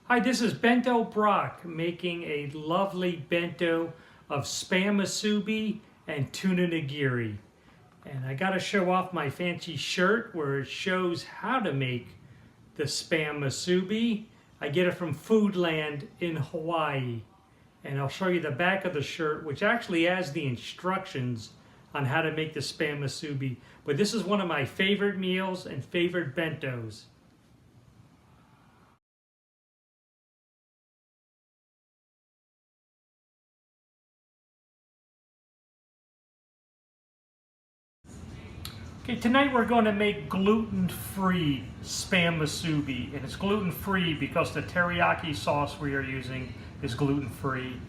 Hi, this is Bentobrocke making a lovely bento of Spam Musubi and Tuna Nigiri. And I got to show off my fancy shirt where it shows how to make the Spam Musubi. I get it from Foodland in Hawaii. And I'll show you the back of the shirt, which actually has the instructions on how to make the Spam Musubi. But this is one of my favorite meals and favorite bentos. Okay, tonight we're going to make gluten-free Spam Musubi, and it's gluten-free because the teriyaki sauce we are using is gluten-free.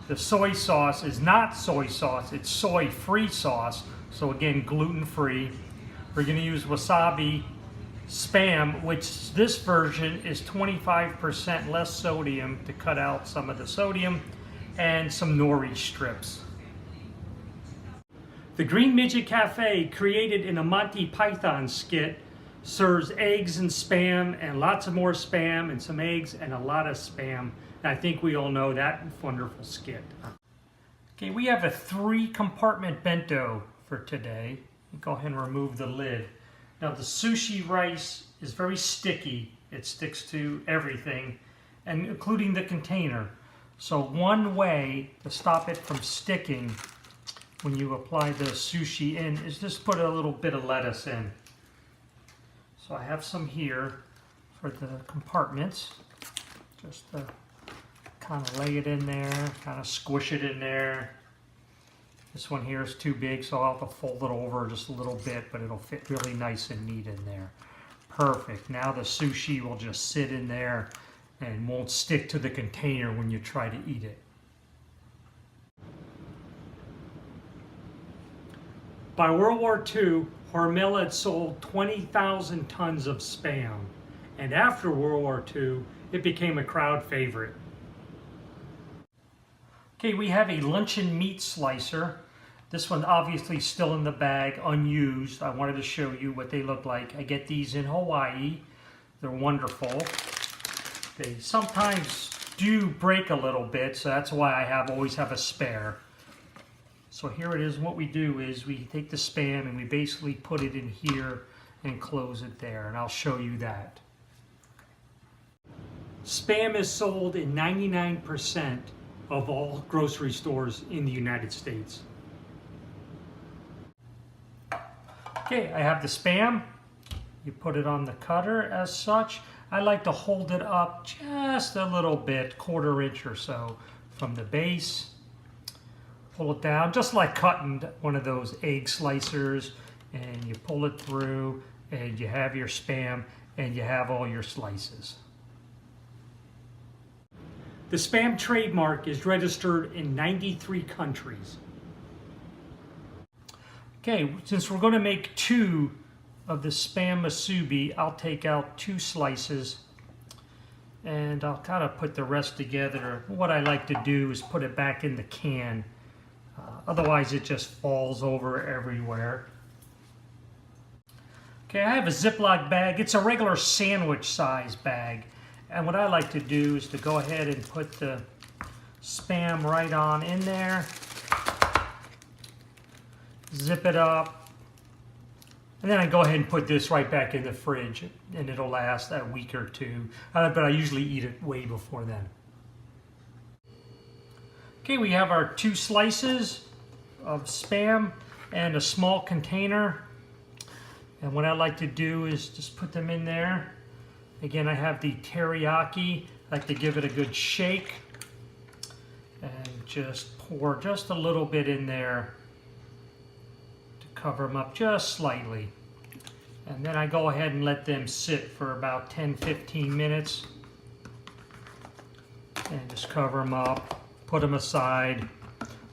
The soy sauce is not soy sauce, it's soy-free sauce, so again, gluten-free. We're going to use wasabi Spam, which this version is 25% less sodium to cut out some of the sodium, and some nori strips. The Green Midget Cafe, created in a Monty Python skit, serves eggs and Spam and lots of more Spam and some eggs and a lot of Spam. And I think we all know that wonderful skit. Okay, we have a 3-compartment bento for today. Go ahead and remove the lid. Now the sushi rice is very sticky. It sticks to everything, and including the container. So one way to stop it from sticking when you apply the sushi in is just put a little bit of lettuce in. So I have some here for the compartments. Just to kind of lay it in there, kind of squish it in there. This one here is too big, so I'll have to fold it over just a little bit, but it'll fit really nice and neat in there. Perfect. Now the sushi will just sit in there and won't stick to the container when you try to eat it. By World War II, Hormel had sold 20,000 tons of Spam, and after World War II, it became a crowd favorite. Okay, we have a luncheon meat slicer. This one obviously still in the bag, unused. I wanted to show you what they look like. I get these in Hawaii. They're wonderful. They sometimes do break a little bit, so that's why I always have a spare. So here it is. What we do is we take the Spam and we basically put it in here and close it there, and I'll show you that. Spam is sold in 99% of all grocery stores in the United States. Okay, I have the Spam. You put it on the cutter as such. I like to hold it up just a little bit, 1/4 inch or so from the base. Pull it down, just like cutting one of those egg slicers, and you pull it through, and you have your Spam, and you have all your slices. The Spam trademark is registered in 93 countries. Okay, since we're going to make 2 of the Spam Musubi, I'll take out 2 slices, and I'll kind of put the rest together. What I like to do is put it back in the can. Otherwise it just falls over everywhere. Okay, I have a Ziploc bag. It's a regular sandwich size bag. And what I like to do is to go ahead and put the Spam right on in there. Zip it up. And then I go ahead and put this right back in the fridge, and it'll last a week or 2. But I usually eat it way before then. Okay, we have our 2 slices of Spam and a small container. And what I like to do is just put them in there. Again, I have the teriyaki. I like to give it a good shake. And just pour just a little bit in there to cover them up just slightly. And then I go ahead and let them sit for about 10-15 minutes. And just cover them up. Put them aside,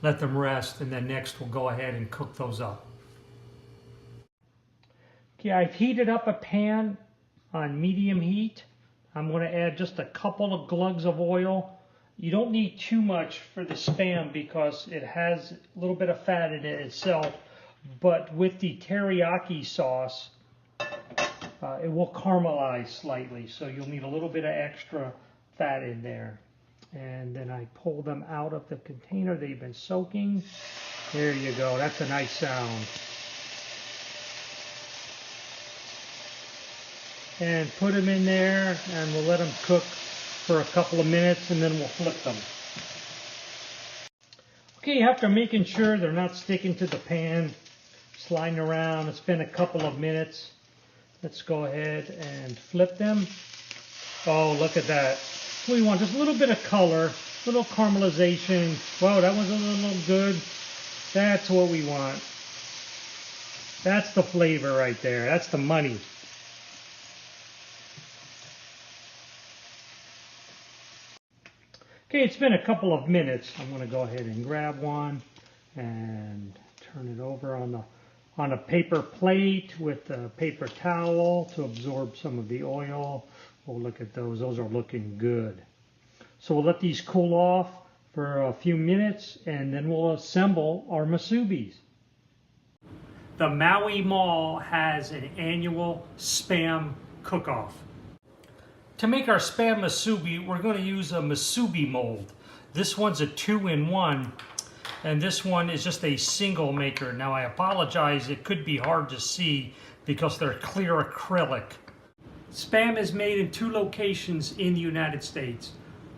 let them rest, and then next we'll go ahead and cook those up. Okay, I've heated up a pan on medium heat. I'm going to add just a couple of glugs of oil. You don't need too much for the Spam because it has a little bit of fat in it itself, but with the teriyaki sauce, it will caramelize slightly, so you'll need a little bit of extra fat in there. And then I pull them out of the container they've been soaking. There you go, that's a nice sound. And put them in there, and we'll let them cook for a couple of minutes, and then we'll flip them. Okay, after making sure they're not sticking to the pan, sliding around, it's been a couple of minutes. Let's go ahead and flip them. Oh, look at that. We want just a little bit of color, a little caramelization. Whoa, that was a little good. That's what we want. That's the flavor right there. That's the money. Okay, it's been a couple of minutes. I'm going to go ahead and grab one and turn it over on a paper plate with a paper towel to absorb some of the oil. Oh, look at those. Those are looking good. So we'll let these cool off for a few minutes, and then we'll assemble our musubis. The Maui Mall has an annual Spam cook-off. To make our Spam musubi, we're going to use a musubi mold. This one's a 2-in-1, and this one is just a single maker. Now I apologize, it could be hard to see because they're clear acrylic. Spam is made in 2 locations in the United States,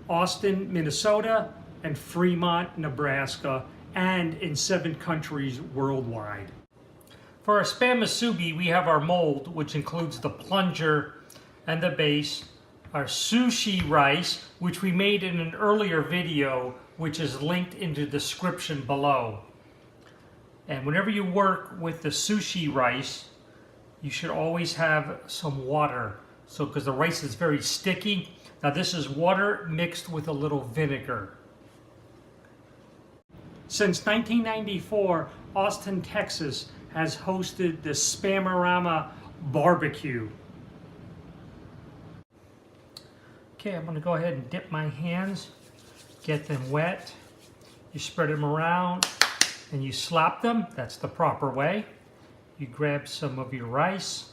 Austin, Minnesota, and Fremont, Nebraska, and in 7 countries worldwide. For our Spam musubi, we have our mold, which includes the plunger and the base, our sushi rice, which we made in an earlier video, which is linked in the description below. And whenever you work with the sushi rice, you should always have some water. So, because the rice is very sticky. Now this is water mixed with a little vinegar. Since 1994, Austin, Texas has hosted the Spamorama barbecue. Okay, I'm going to go ahead and dip my hands, get them wet. You spread them around and you slap them. That's the proper way. You grab some of your rice,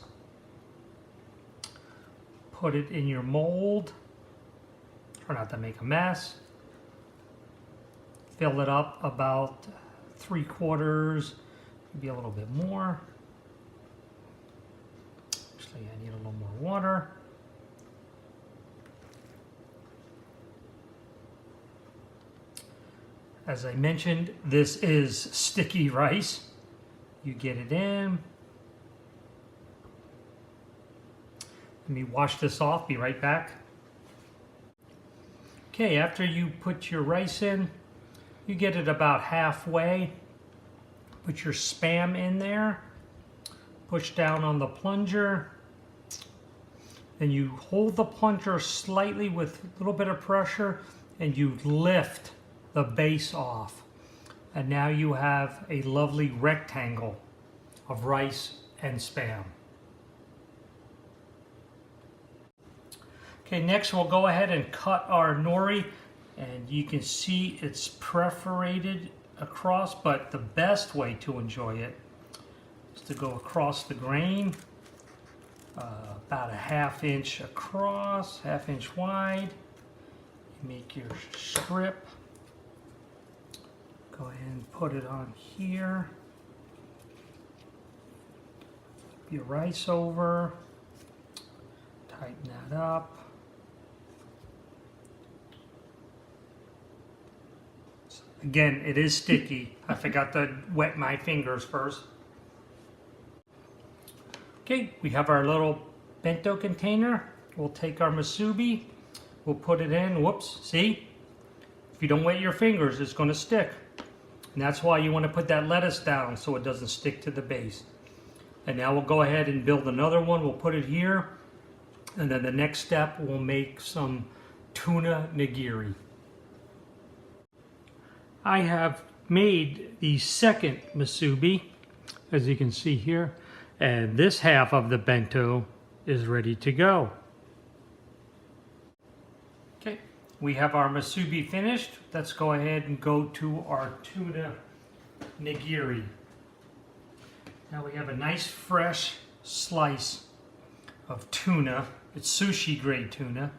put it in your mold, try not to make a mess. Fill it up about 3/4, maybe a little bit more. Actually, I need a little more water. As I mentioned, this is sticky rice. You get it in. Let me wash this off, be right back. Okay, after you put your rice in, you get it about halfway. Put your Spam in there. Push down on the plunger. Then you hold the plunger slightly with a little bit of pressure and you lift the base off, and now you have a lovely rectangle of rice and Spam. Okay, next we'll go ahead and cut our nori, and you can see it's perforated across, but the best way to enjoy it is to go across the grain, about a 1/2 inch across, 1/2 inch wide. You make your strip. Go ahead and put it on here. Flip your rice over. Tighten that up. Again, it is sticky. I forgot to wet my fingers first. Okay, we have our little bento container. We'll take our musubi. We'll put it in. Whoops, see? If you don't wet your fingers, it's going to stick. And that's why you want to put that lettuce down so it doesn't stick to the base. And now we'll go ahead and build another one. We'll put it here. And then the next step, we'll make some tuna nigiri. I have made the second musubi, as you can see here. And this half of the bento is ready to go. Okay, we have our musubi finished. Let's go ahead and go to our tuna nigiri. Now we have a nice fresh slice of tuna. It's sushi grade tuna.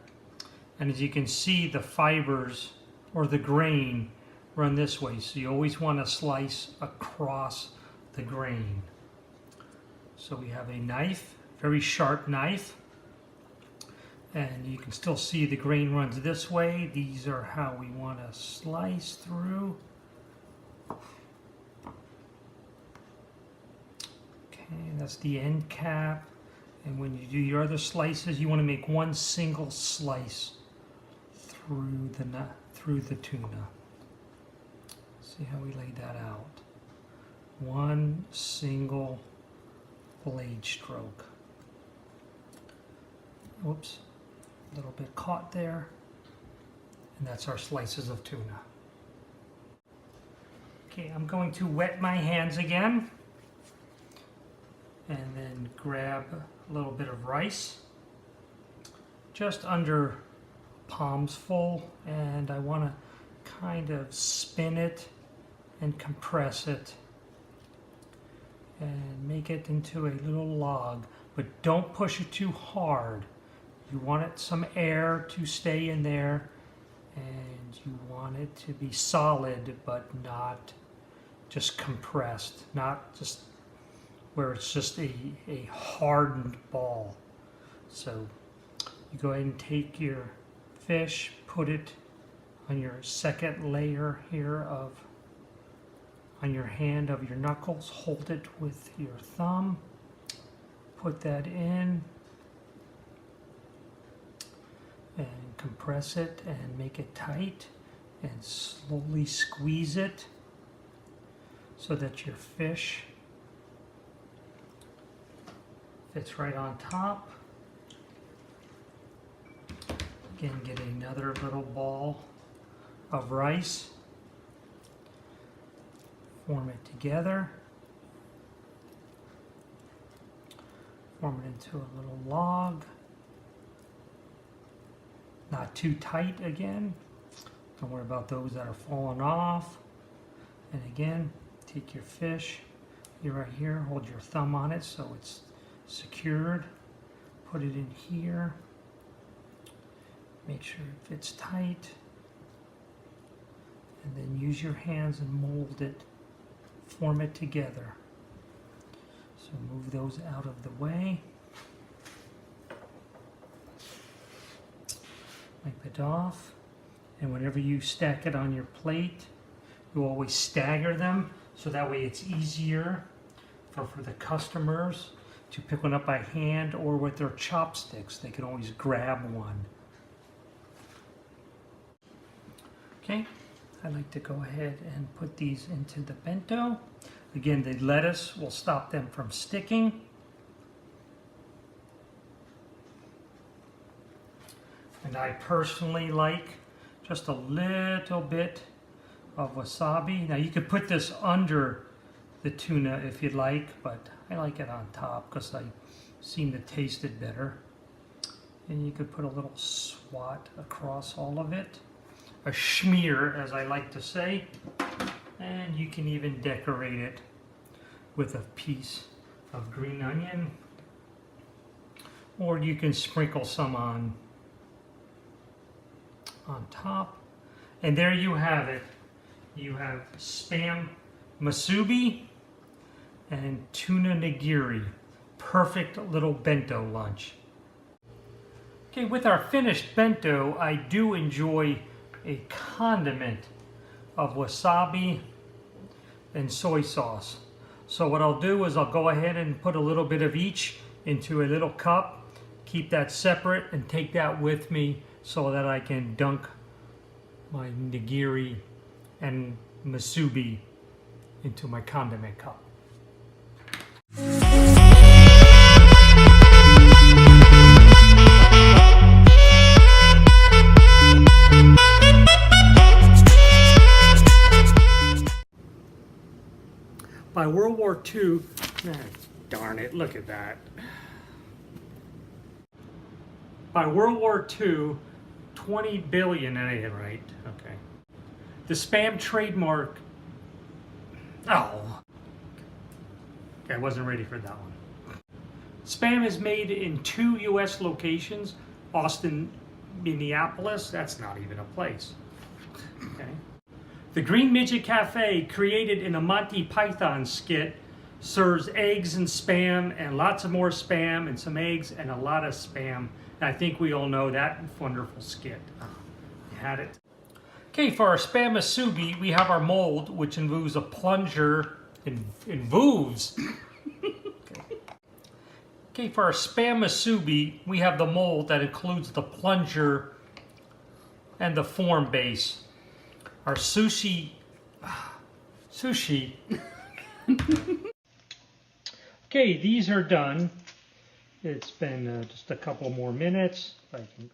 And as you can see, the fibers or the grain run this way. So you always want to slice across the grain. So we have a knife, very sharp knife. And you can still see the grain runs this way. These are how we want to slice through. Okay, that's the end cap. And when you do your other slices, you want to make one single slice through the tuna. See how we laid that out. One single blade stroke. Whoops, a little bit caught there. And that's our slices of tuna. Okay, I'm going to wet my hands again. And then grab a little bit of rice, just under palms full, and I want to kind of spin it and compress it and make it into a little log, but don't push it too hard. You want it some air to stay in there, and you want it to be solid but not just compressed, not just where it's just a hardened ball. So you go ahead and take your fish, put it on your second layer here on your hand of your knuckles, hold it with your thumb, put that in, and compress it and make it tight, and slowly squeeze it so that your fish fits right on top. Again, get another little ball of rice. Form it together. Form it into a little log. Not too tight again. Don't worry about those that are falling off. And again, take your fish. You're right here. Hold your thumb on it so it's secured. Put it in here. Make sure it fits tight. And then use your hands and mold it. Form it together. So move those out of the way. Wipe it off. And whenever you stack it on your plate, you always stagger them so that way it's easier for the customers to pick one up by hand or with their chopsticks. They can always grab one. Okay, I like to go ahead and put these into the bento. Again, the lettuce will stop them from sticking. And I personally like just a little bit of wasabi. Now you could put this under the tuna if you'd like, but I like it on top because I seem to taste it better. And you could put a little swat across all of it. A schmear, as I like to say. And you can even decorate it with a piece of green onion. Or you can sprinkle some on top. And there you have it. You have Spam Musubi and Tuna Nigiri. Perfect little bento lunch. Okay, with our finished bento, I do enjoy a condiment of wasabi and soy sauce. So what I'll do is I'll go ahead and put a little bit of each into a little cup, keep that separate, and take that with me so that I can dunk my nigiri and musubi into my condiment cup. By World War II, darn it, look at that. By World War II, 20 billion, right? Okay. The Spam trademark, oh. Okay, I wasn't ready for that one. Spam is made in 2 U.S. locations, Austin, Minneapolis. That's not even a place. Okay. The Green Midget Cafe, created in a Monty Python skit, serves eggs and spam and lots of more spam and some eggs and a lot of spam. And I think we all know that wonderful skit. You had it. Okay, for our spam musubi, we have our mold, which involves a plunger. Okay, for our spam musubi, we have the mold that includes the plunger and the form base. Our sushi. Okay, these are done. It's been just a couple more minutes. If I can